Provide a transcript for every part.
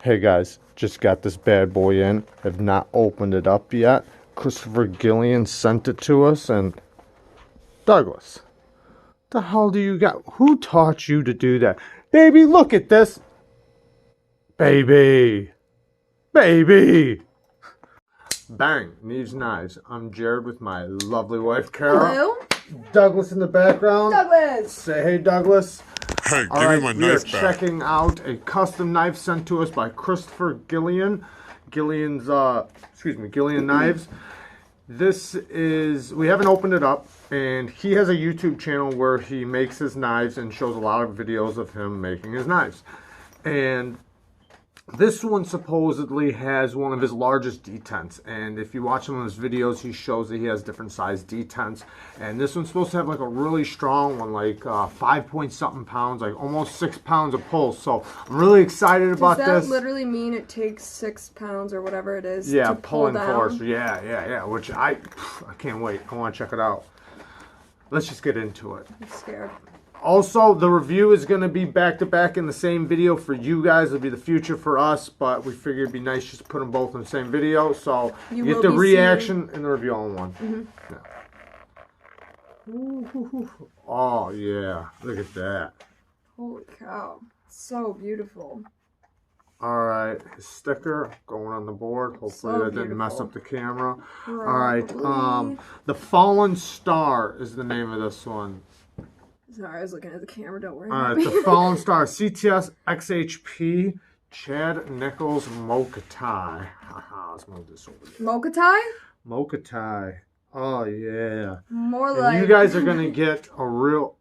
Hey guys, just got this bad boy in. Have not opened it up yet. Christopher Gillian sent it to us, and Douglas, the hell do you got? Who taught you to do that? Baby, look at this. Baby. Baby. Bang, Neeves Knives. I'm Jared with my lovely wife, Kara. Hello. Douglas in the background. Douglas. Say hey, Douglas. Hey, give me my knife back. We are checking out a custom knife sent to us by Christopher Gillian. Gillian Knives. This is, we haven't opened it up, and he has a YouTube channel where he makes his knives and shows a lot of videos of him making his knives. And this one supposedly has one of his largest detents, and if you watch some of his videos, he shows that he has different size detents. And this one's supposed to have like a really strong one, like 5 point something pounds, like almost 6 pounds of pull. So I'm really excited about this. Does that literally mean it takes 6 pounds or whatever it is? Yeah, to pull pulling down? force. Yeah. Which I can't wait. I want to check it out. Let's just get into it. I'm scared. Also, the review is going to be back-to-back in the same video for you guys. It'll be the future for us, but we figured it'd be nice just to put them both in the same video. So you get the reaction and the review all in one. Mm-hmm. Yeah. Oh, yeah. Look at that. Holy cow. So beautiful. All right. His sticker going on the board. Hopefully that didn't mess up the camera. Probably. All right. The Fallen Star is the name of this one. Sorry, I was looking at the camera. Don't worry. All right, the Fallen Star CTS XHP Chad Nichols Mokatai. Let's move this over there. Mokatai? Mokatai. Oh yeah. More and like. you guys are gonna get a real.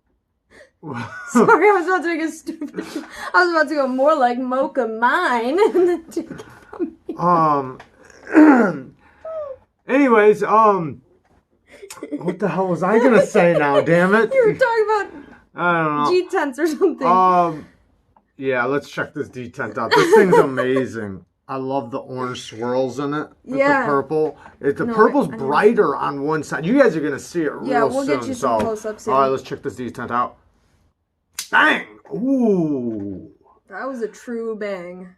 Sorry, I was about to make a stupid. I was about to go more like Mocha Mine. Anyways, what the hell was I gonna say now? Damn it! You were talking about I don't know. G-tents or something. Yeah, let's check this detent out. This thing's amazing. I love the orange swirls in it with the purple. The purple's brighter on one side. You guys are gonna see it real soon. Yeah, we'll get you some close-ups soon. All right, let's check this detent out. Bang! Ooh. That was a true bang.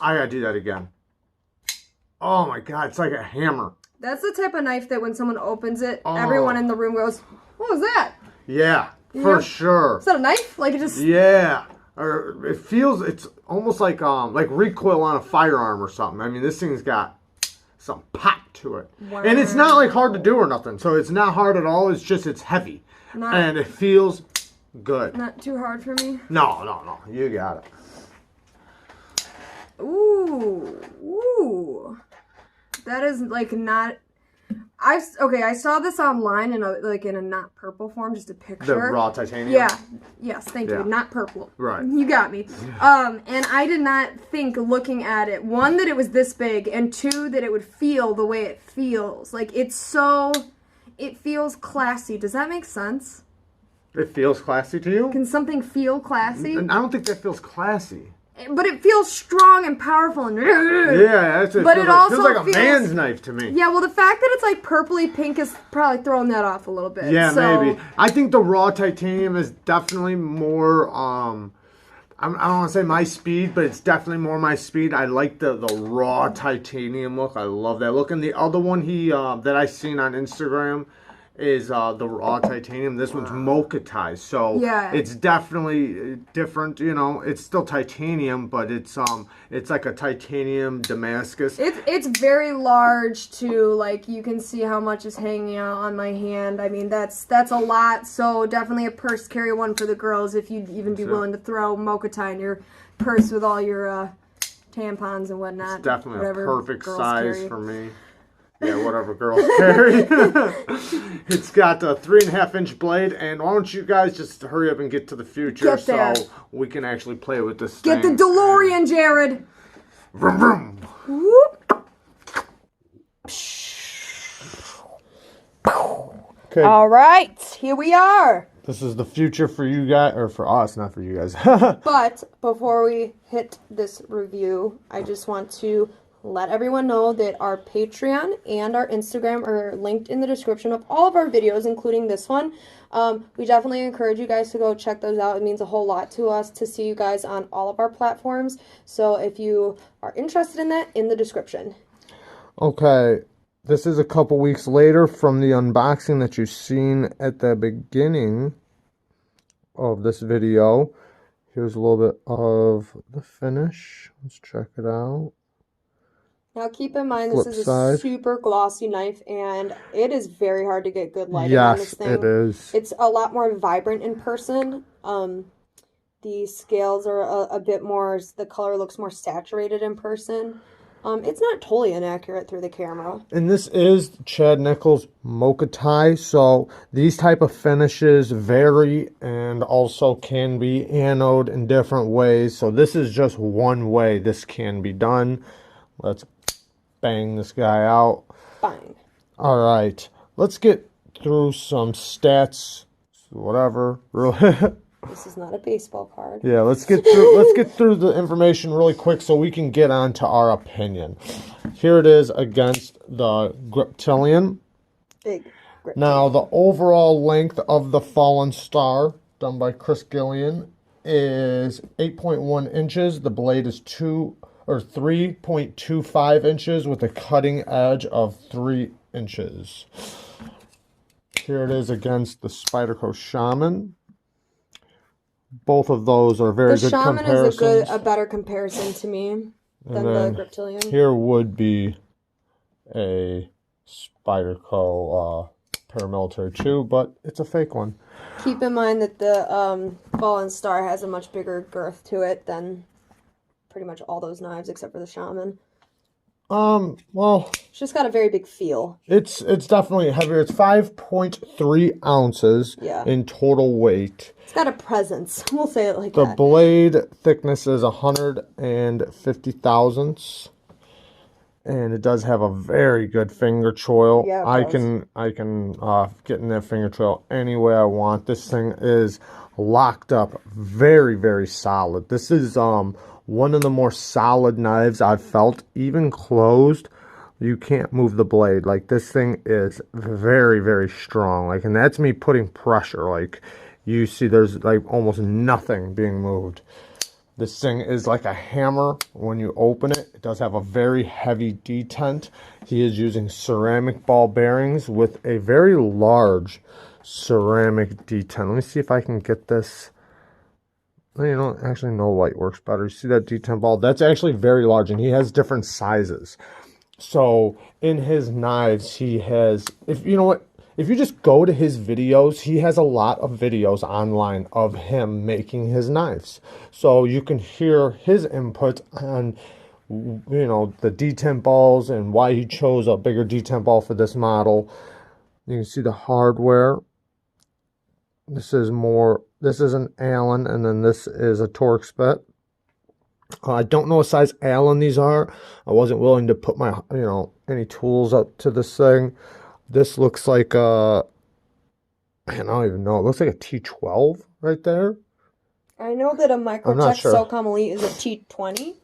I gotta do that again. Oh my god, it's like a hammer. That's the type of knife that when someone opens it, everyone in the room goes, "What was that?" Yeah, for sure. Is that a knife? Like it just... Yeah. Or it feels, it's almost like recoil on a firearm or something. I mean, this thing's got some pop to it. Wow. And it's not like hard to do or nothing. So it's not hard at all. It's just, it's heavy. And it feels good. Not too hard for me? No. You got it. Ooh. That is like not... I saw this online in a not purple form, just a picture. The raw titanium? Yeah. Yes, thank you. Not purple. Right. You got me. And I did not think looking at it, one, that it was this big, and two, that it would feel the way it feels. Like, it feels classy. Does that make sense? It feels classy to you? Can something feel classy? I don't think that feels classy. But it feels strong and powerful and yeah, that's it. But it also feels like a man's knife to me. Yeah, well, the fact that it's like purpley pink is probably throwing that off a little bit. Yeah, maybe. I think the raw titanium is definitely more. I don't want to say my speed, but it's definitely more my speed. I like the raw titanium look. I love that look. And the other one that I seen on Instagram is the raw titanium. This one's Mokatai, so it's definitely different. You know, it's still titanium, but it's like a titanium Damascus. It's very large too. Like, you can see how much is hanging out on my hand. I mean, that's a lot. So definitely a purse carry one for the girls if you'd even be willing to throw Mokatai in your purse with all your tampons and whatnot. It's definitely a perfect size for me. Yeah, whatever girls carry. It's got a 3.5-inch blade, and why don't you guys just hurry up and get to the future so we can actually play with this thing. Get the DeLorean, Jared! Vroom, vroom. Whoop. Okay. All right, here we are. This is the future for you guys, or for us, not for you guys. But before we hit this review, I just want to let everyone know that our Patreon and our Instagram are linked in the description of all of our videos, including this one. We definitely encourage you guys to go check those out. It means a whole lot to us to see you guys on all of our platforms. So if you are interested in that, in the description. Okay, this is a couple weeks later from the unboxing that you've seen at the beginning of this video. Here's a little bit of the finish. Let's check it out. Now keep in mind this is a super glossy knife, and it is very hard to get good lighting on this thing. Yes, it is. It's a lot more vibrant in person. The scales are a bit more, the color looks more saturated in person. It's not totally inaccurate through the camera. And this is Chad Nichols Mocha Tie, so these type of finishes vary and also can be anode in different ways. So this is just one way this can be done. Let's bang this guy out. Bang. All right, let's get through some stats, whatever. This is not a baseball card. Yeah, let's get through the information really quick so we can get on to our opinion. Here it is against the Griptilian. Big grip. Now, the overall length of the Fallen Star, done by Gillian, is 8.1 inches. The blade is 3.25 inches with a cutting edge of 3 inches. Here it is against the Spyderco Shaman. Both of those are very good comparisons. The Shaman is a better comparison to me than the Griptilian. Here would be a Spyderco paramilitary 2, but it's a fake one. Keep in mind that the Fallen Star has a much bigger girth to it than pretty much all those knives except for the Shaman. Well, it's just got a very big feel. It's definitely heavier. It's 5.3 ounces in total weight. It's got a presence. We'll say it like that. The blade thickness is 150 thousandths. And it does have a very good finger choil. Yeah, I can get in that finger choil any way I want. This thing is locked up very, very solid. This is one of the more solid knives I've felt. Even closed, you can't move the blade. Like, this thing is very, very strong. Like, and that's me putting pressure. Like, you see there's like almost nothing being moved. This thing is like a hammer when you open it. It does have a very heavy detent. He is using ceramic ball bearings with a very large ceramic detent. Let me see if I can get this. You know, actually no light works better. You see that detent ball? That's actually very large, and he has different sizes. So in his knives, he has, if you know what, if you just go to his videos, he has a lot of videos online of him making his knives. So you can hear his input on, you know, the detent balls and why he chose a bigger detent ball for this model. You can see the hardware. This is an Allen, and then this is a Torx bit. I don't know what size Allen these are. I wasn't willing to put my, you know, any tools up to this thing. This looks like a, I don't even know. It looks like a T12 right there. I know that a Microtech SOCOM Elite is a T20.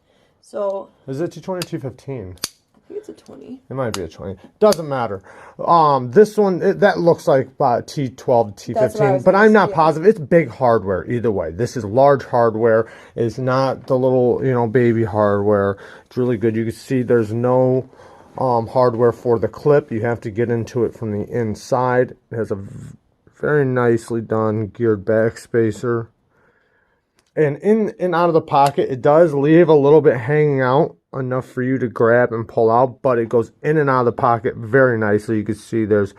So is it T20 or T15? I think it's a 20. It might be a 20. Doesn't matter. This one, that looks like T12, T15, but I'm not positive. It's big hardware either way. This is large hardware. It's not the little, you know, baby hardware. It's really good. You can see there's no hardware for the clip. You have to get into it from the inside. It has a very nicely done geared back spacer. And in and out of the pocket, it does leave a little bit hanging out, enough for you to grab and pull out, but it goes in and out of the pocket very nicely. You can see there's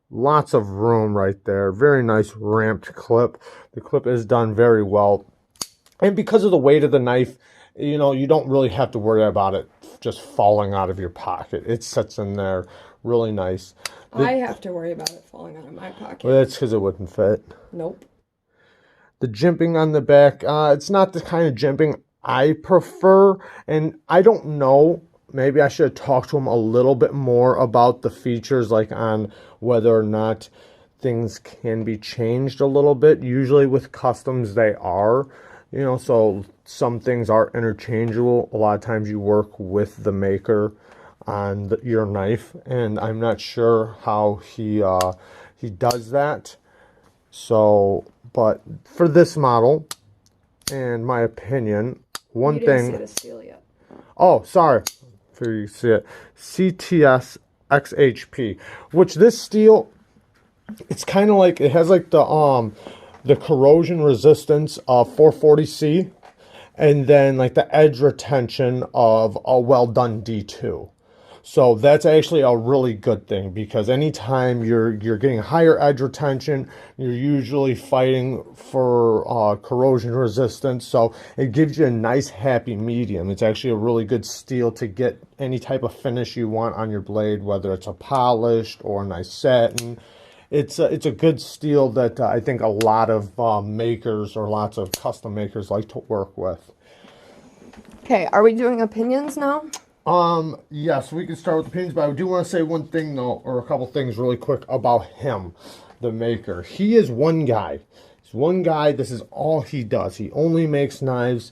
lots of room right there. Very nice ramped clip. The clip is done very well. And because of the weight of the knife, you know, you don't really have to worry about it just falling out of your pocket. It sits in there really nice. I have to worry about it falling out of my pocket. Well, that's because it wouldn't fit. Nope. The jimping on the back, it's not the kind of jimping I prefer, and I don't know, maybe I should have talked to him a little bit more about the features, like on whether or not things can be changed a little bit. Usually with customs they are. You know, so some things are interchangeable. A lot of times you work with the maker on your knife, and I'm not sure how he does that. So, but for this model, in my opinion, one you thing. didn't see the steel yet. Oh, sorry. For you see it, CTS XHP, which this steel, it's kind of like, it has like the corrosion resistance of 440C, and then like the edge retention of a well done D2. So that's actually a really good thing, because anytime you're getting higher edge retention, you're usually fighting for corrosion resistance. So it gives you a nice happy medium. It's actually a really good steel to get any type of finish you want on your blade, whether it's a polished or a nice satin. It's a good steel that I think a lot of makers or lots of custom makers like to work with. Okay, are we doing opinions now? Yes, we can start with opinions, but I do want to say one thing though, or a couple things really quick about him, the maker. He is one guy. He's one guy. This is all he does. He only makes knives,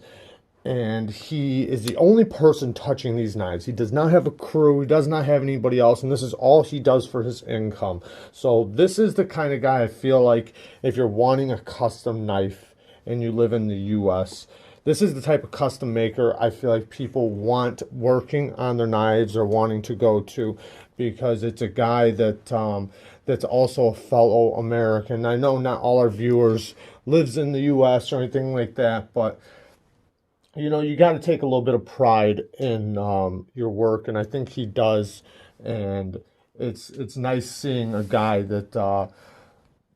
and he is the only person touching these knives. He does not have a crew. He does not have anybody else, and this is all he does for his income. So this is the kind of guy I feel like if you're wanting a custom knife and you live in the U.S., this is the type of custom maker I feel like people want working on their knives or wanting to go to, because it's a guy that that's also a fellow American. I know not all our viewers lives in the U.S. or anything like that, but you know, you got to take a little bit of pride in your work, and I think he does. And it's nice seeing a guy that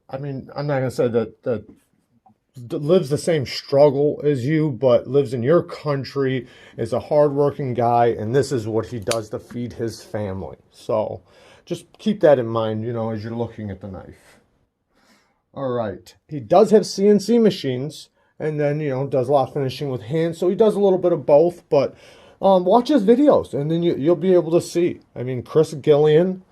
I mean, I'm not gonna say that lives the same struggle as you, but lives in your country, is a hardworking guy, and this is what he does to feed his family. So just keep that in mind, you know, as you're looking at the knife. All right. He does have CNC machines, and then, you know, does a lot of finishing with hands, so he does a little bit of both, but watch his videos, and then you'll be able to see. I mean, Chris Gillian,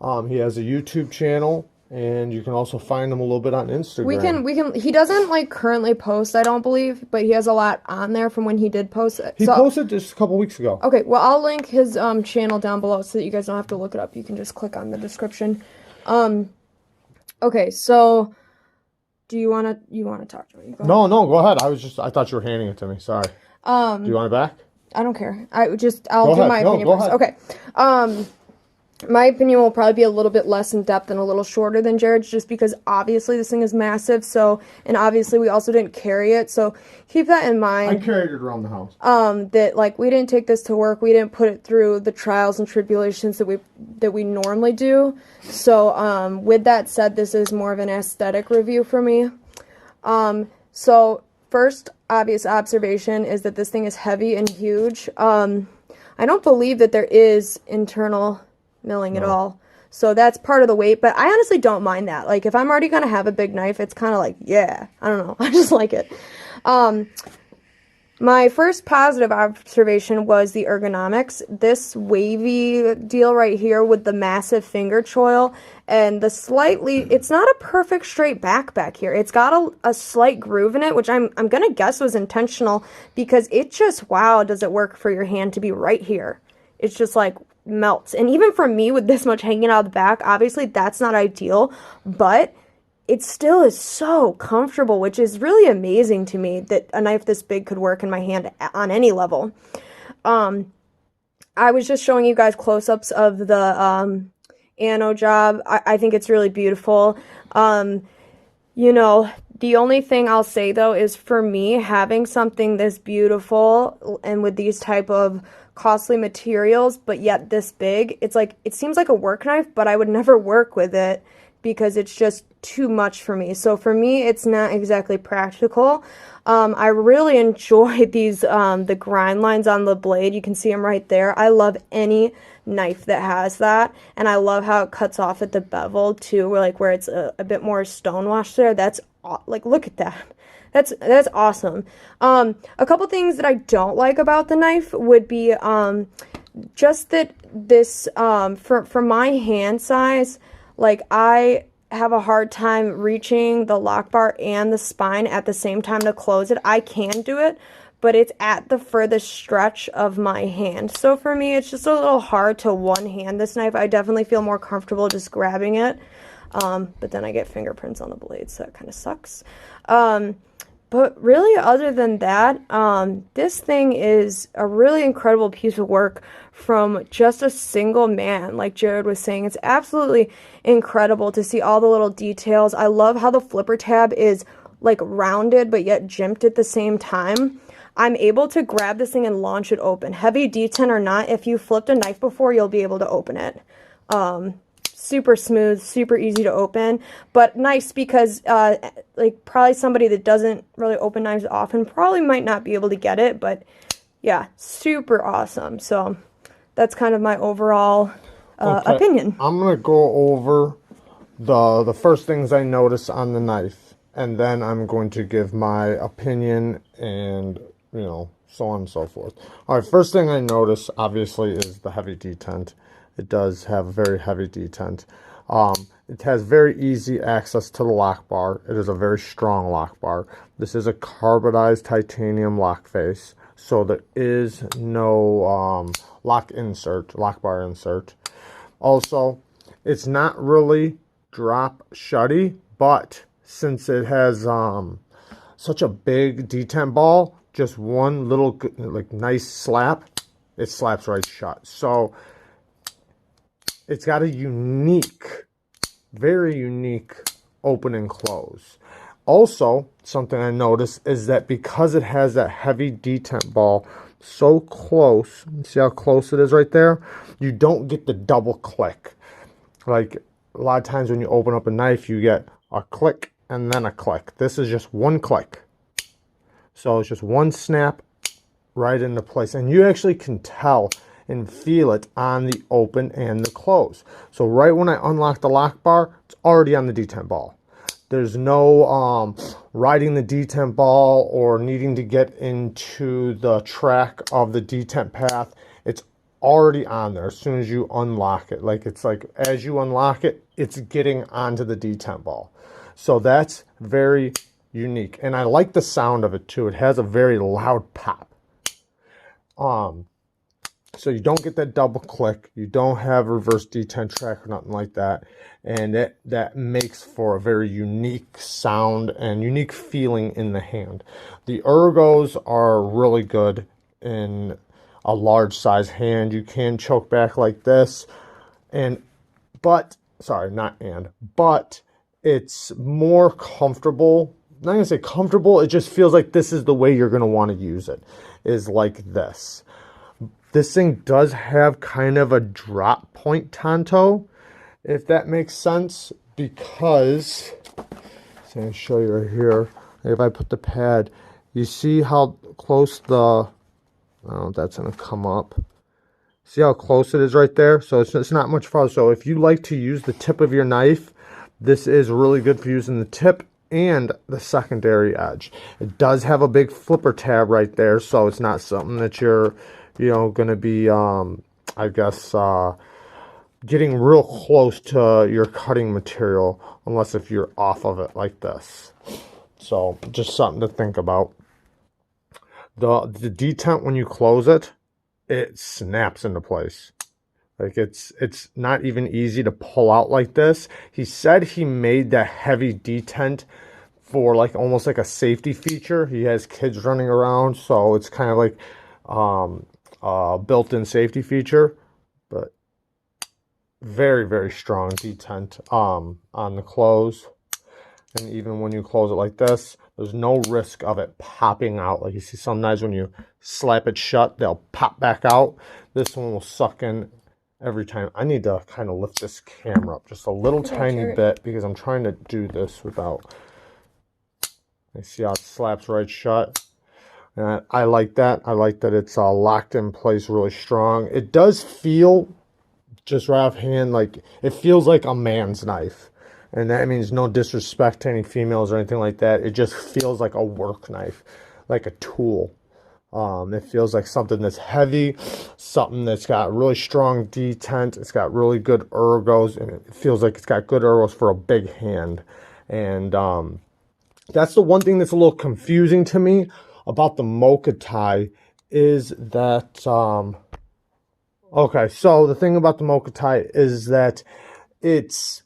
he has a YouTube channel, and you can also find him a little bit on Instagram. We can, he doesn't like currently post, I don't believe, but he has a lot on there from when he did post it. He posted just a couple weeks ago. Okay, well, I'll link his channel down below so that you guys don't have to look it up. You can just click on the description. Okay, so do you want to talk to me? No, go ahead. I thought you were handing it to me. Sorry. Do you want it back? I don't care. I'll do my opinion first. Okay. My opinion will probably be a little bit less in depth and a little shorter than Jared's, just because obviously this thing is massive. So, and obviously we also didn't carry it. So keep that in mind. I carried it around the house. That like we didn't take this to work. We didn't put it through the trials and tribulations that we normally do. So, with that said, this is more of an aesthetic review for me. So first obvious observation is that this thing is heavy and huge. I don't believe that there is internal milling at all, so that's part of the weight, but I honestly don't mind that. Like, if I'm already gonna have a big knife, it's kind of like, yeah, I don't know, I just like it. My first positive observation was the ergonomics. This wavy deal right here with the massive finger choil and the slightly, it's not a perfect straight back here. It's got a slight groove in it, which I'm gonna guess was intentional, because it just, wow, does it work for your hand to be right here. It's just like melts. And even for me with this much hanging out of the back, obviously that's not ideal, but it still is so comfortable, which is really amazing to me that a knife this big could work in my hand on any level. I was just showing you guys close-ups of the ano job. I think it's really beautiful. You know, the only thing I'll say though is, for me, having something this beautiful and with these type of costly materials but yet this big, it's like, it seems like a work knife, but I would never work with it because it's just too much for me. So for me, it's not exactly practical. I really enjoy these the grind lines on the blade. You can see them right there. I love any knife that has that, and I love how it cuts off at the bevel too, where it's a bit more stonewashed there. That's like, look at that. That's awesome. A couple things that I don't like about the knife would be just that this, for my hand size, like, I have a hard time reaching the lock bar and the spine at the same time to close it. I can do it, but it's at the furthest stretch of my hand. So for me, it's just a little hard to one-hand this knife. I definitely feel more comfortable just grabbing it. But then I get fingerprints on the blade, so that kind of sucks. But really, other than that, this thing is a really incredible piece of work from just a single man, like Jared was saying. It's absolutely incredible to see all the little details. I love how the flipper tab is like rounded, but yet jimped at the same time. I'm able to grab this thing and launch it open. Heavy detent or not, if you flipped a knife before, you'll be able to open it. Super smooth, super easy to open, but nice because like probably somebody that doesn't really open knives often probably might not be able to get it, but yeah, super awesome. So that's kind of my overall opinion. I'm gonna go over the first things I notice on the knife, and then I'm going to give my opinion and, you know, so on and so forth. All right, first thing I notice obviously is the heavy detent. It does have a very heavy detent. It has very easy access to the lock bar. It is a very strong lock bar. This is a carbonized titanium lock face, so there is no lock bar insert. Also, it's not really drop shutty, but since it has such a big detent ball, just one little like nice slap, it slaps right shut. So it's got a unique, very unique open and close. Also, something I noticed is that because it has that heavy detent ball so close, see how close it is right there? You don't get the double click. Like a lot of times when you open up a knife, you get a click and then a click. This is just one click. So it's just one snap right into place. And you actually can tell and feel it on the open and the close. So right when I unlock the lock bar, it's already on the detent ball. There's no riding the detent ball or needing to get into the track of the detent path. It's already on there as soon as you unlock it. Like it's like as you unlock it, it's getting onto the detent ball. So that's very unique. And I like the sound of it too. It has a very loud pop. So you don't get that double click, you don't have reverse detent track or nothing like that, and that makes for a very unique sound and unique feeling in the hand. The ergos are really good in a large size hand. You can choke back like this, but it's more comfortable. I'm not gonna say comfortable, it just feels like this is the way you're gonna want to use it, is like this. This thing does have kind of a drop point tanto, if that makes sense, because, so I'll show you right here, if I put the pad, you see how close I don't know if that's going to come up. See how close it is right there? So it's not much farther. So if you like to use the tip of your knife, this is really good for using the tip and the secondary edge. It does have a big flipper tab right there, so it's not something that you're going to be, I guess, getting real close to your cutting material, unless if you're off of it like this. So just something to think about. The detent, when you close it, it snaps into place. Like it's not even easy to pull out like this. He said he made that heavy detent for like almost like a safety feature. He has kids running around, so it's kind of like built-in safety feature, but very, very strong detent on the close. And even when you close it like this, there's no risk of it popping out. Like you see some knives, when you slap it shut, they'll pop back out. This one will suck in every time. I need to kind of lift this camera up just a little tiny bit, because I'm trying to do this without, you see how it slaps right shut. And I like that. I like that it's locked in place really strong. It does feel, just right offhand, like it feels like a man's knife. And that means no disrespect to any females or anything like that. It just feels like a work knife, like a tool. It feels like something that's heavy, something that's got really strong detent. It's got really good ergos, and it feels like it's got good ergos for a big hand. And that's the one thing that's a little confusing to me about the Mokutai is that, okay, so the thing about the Mokutai is that it's,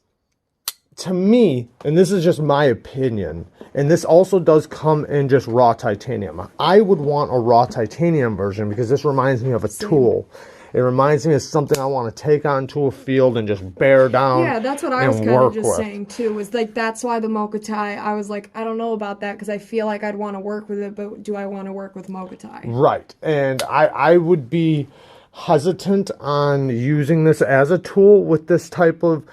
to me, and this is just my opinion, and this also does come in just raw titanium. I would want a raw titanium version because this reminds me of a tool. It reminds me of something I want to take onto a field and just bear down. Yeah, that's what I was kind of just saying too. Was like that's why the Mokutai. I was like, I don't know about that because I feel like I'd want to work with it, but do I want to work with Mokutai? Right, and I would be hesitant on using this as a tool with this type of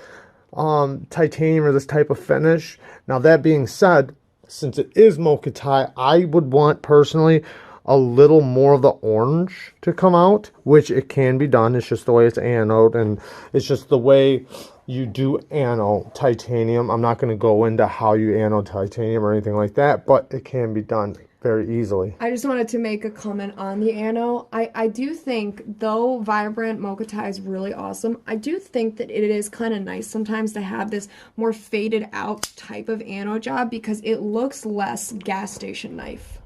titanium or this type of finish. Now that being said, since it is Mokutai, I would want personally a little more of the orange to come out, which it can be done. It's just the way it's anode, and it's just the way you do anode titanium. I'm not going to go into how you anode titanium or anything like that, but it can be done very easily. I just wanted to make a comment on the anode. I do think, though Vibrant Mokutai is really awesome, I do think that it is kind of nice sometimes to have this more faded out type of anode job because it looks less gas station knife.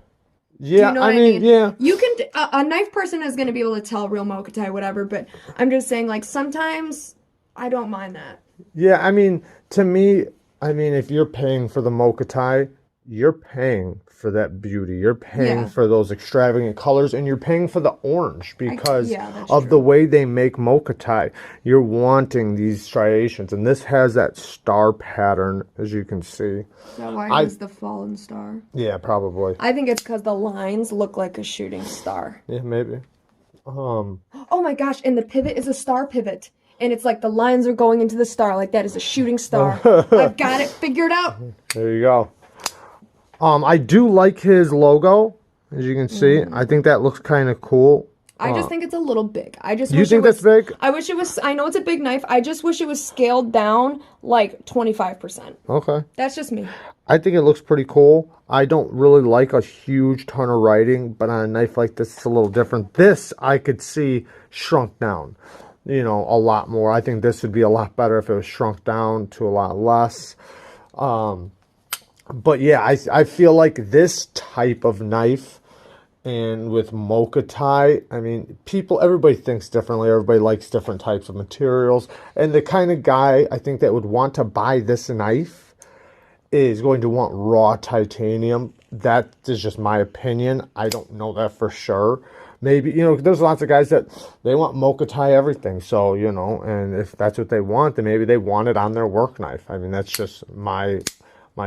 Yeah, you know I mean, yeah. You can, a knife person is going to be able to tell real Mokutai, whatever, but I'm just saying, like, sometimes I don't mind that. Yeah, I mean, to me, I mean, if you're paying for the Mokutai, you're paying for that beauty. You're paying for those extravagant colors, and you're paying for the orange because of the way they make Mokutai. You're wanting these striations, and this has that star pattern, as you can see. Is that why it's the fallen star? Yeah, probably. I think it's because the lines look like a shooting star. Yeah, maybe. Oh my gosh, and the pivot is a star pivot. And it's like the lines are going into the star. Like that is a shooting star. I've got it figured out. There you go. I do like his logo, as you can see. I think that looks kind of cool. I just think it's a little big. I just You wish think it was, that's big? I wish it was. I know it's a big knife. I just wish it was scaled down like 25%. Okay. That's just me. I think it looks pretty cool. I don't really like a huge ton of writing, but on a knife like this, it's a little different. This I could see shrunk down, you know, a lot more. I think this would be a lot better if it was shrunk down to a lot less. But yeah, I feel like this type of knife and with Mokutai, I mean, everybody thinks differently. Everybody likes different types of materials. And the kind of guy I think that would want to buy this knife is going to want raw titanium. That is just my opinion. I don't know that for sure. Maybe, you know, there's lots of guys that they want Mokutai everything. So, you know, and if that's what they want, then maybe they want it on their work knife. I mean, that's just my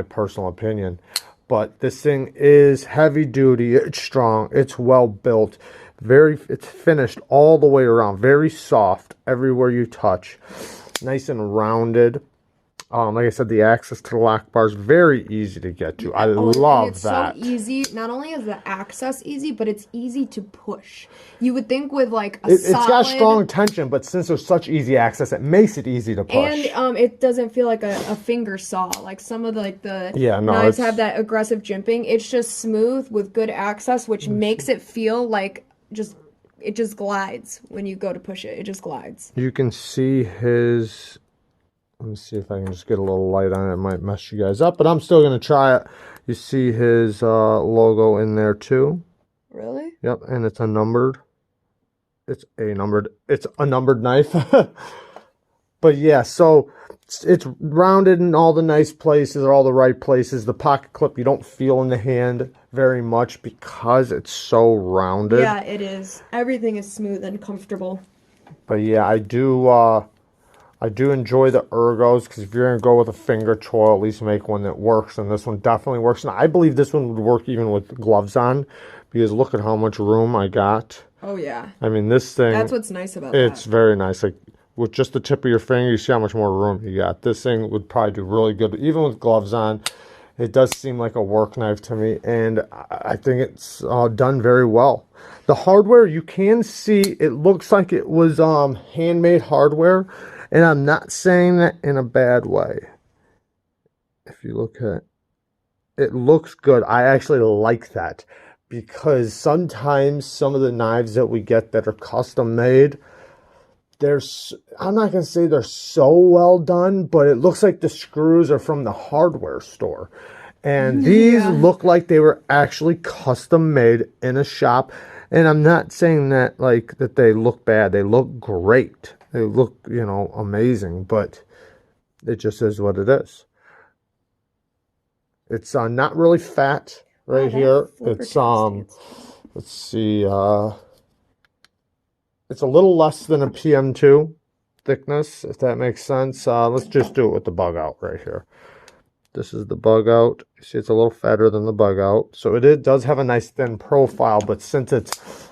personal opinion. But this thing is heavy duty, it's strong, it's well built, it's finished all the way around, very soft everywhere you touch, nice and rounded. Like I said, the access to the lock bar is very easy to get to. I love that. It's so easy. Not only is the access easy, but it's easy to push. You would think with like a solid... It's got strong tension, but since there's such easy access, it makes it easy to push. And it doesn't feel like a finger saw. Like some of the knives have that aggressive jimping. It's just smooth with good access, which makes it feel like it just glides when you go to push it. It just glides. You can see his... Let me see if I can just get a little light on it. It might mess you guys up, but I'm still going to try it. You see his logo in there too. Really? Yep, and it's unnumbered. It's a numbered knife. But yeah, so it's rounded in all the nice places, or all the right places. The pocket clip you don't feel in the hand very much because it's so rounded. Yeah, it is. Everything is smooth and comfortable. But yeah, I do enjoy the ergos, because if you're going to go with a finger choil, at least make one that works, and this one definitely works. And I believe this one would work even with gloves on, because look at how much room I got. Oh, yeah. I mean, this thing... That's what's nice about It's very nice. Like, with just the tip of your finger, you see how much more room you got. This thing would probably do really good, even with gloves on. It does seem like a work knife to me, and I think it's done very well. The hardware, you can see, it looks like it was handmade hardware. And I'm not saying that in a bad way. If you look at it, it looks good. I actually like that because sometimes some of the knives that we get that are custom made, I'm not going to say they're so well done, but it looks like the screws are from the hardware store. And these look like they were actually custom made in a shop. And I'm not saying that like that they look bad. They look great. They look, you know, amazing, but it just is what it is. It's not really fat right here. It's let's see, it's a little less than a PM2 thickness, if that makes sense. Let's just do it with the bug out right here. This is the bug out. You see it's a little fatter than the bug out. So it does have a nice thin profile, but since it's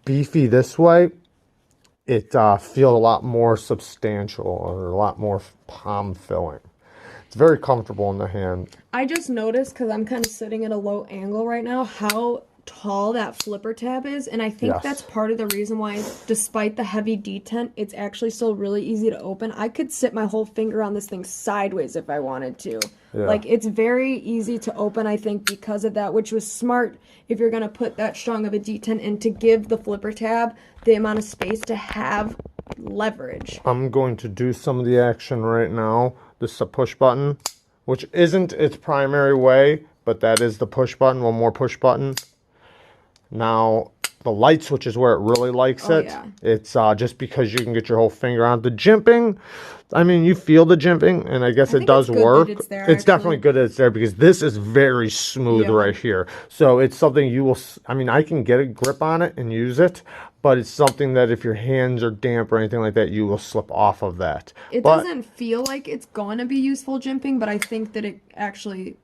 beefy this way, it feels a lot more substantial or a lot more palm filling. It's very comfortable in the hand. I just noticed, because I'm kind of sitting at a low angle right now, how tall that flipper tab is, and I think that's part of the reason why, despite the heavy detent, it's actually still really easy to open. I could sit my whole finger on this thing sideways if I wanted to. Like, it's very easy to open, I think, because of that, which was smart if you're going to put that strong of a detent in, to give the flipper tab the amount of space to have leverage. I'm going to do some of the action right now. This is a push button, which isn't its primary way, but that is the push button. One more push button. Now, the light switch is where it really likes it. Yeah. It's just because you can get your whole finger on the jimping. I mean, you feel the jimping, and I guess it does work. It's definitely good that it's there, because this is very smooth right here. So it's something you will, I mean, I can get a grip on it and use it, but it's something that if your hands are damp or anything like that, you will slip off of that. It doesn't feel like it's going to be useful jimping, but I think that it actually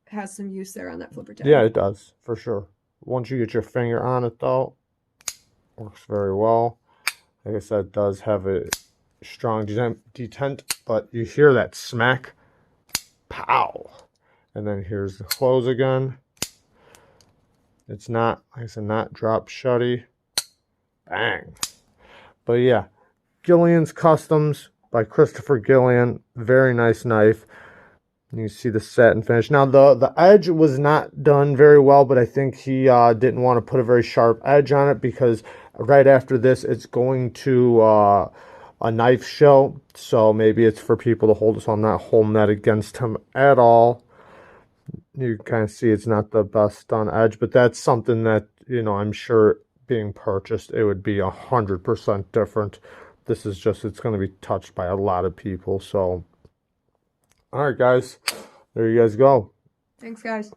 has some use there on that flipper tab. Yeah, it does, for sure. Once you get your finger on it, though, works very well. Like I said, it does have a strong detent, but you hear that smack, pow. And then here's the close again. It's not, like I said, not drop shutty. Bang. But yeah, Gillian's Customs by Christopher Gillian. Very nice knife. You see the satin finish. Now, the edge was not done very well, but I think he didn't want to put a very sharp edge on it, because right after this, it's going to a knife show. So maybe it's for people to hold. So I'm not holding that against him at all. You can kind of see it's not the best on edge, but that's something that, you know, I'm sure being purchased, it would be 100% different. This is just, it's going to be touched by a lot of people. So, all right, guys, there you guys go. Thanks, guys.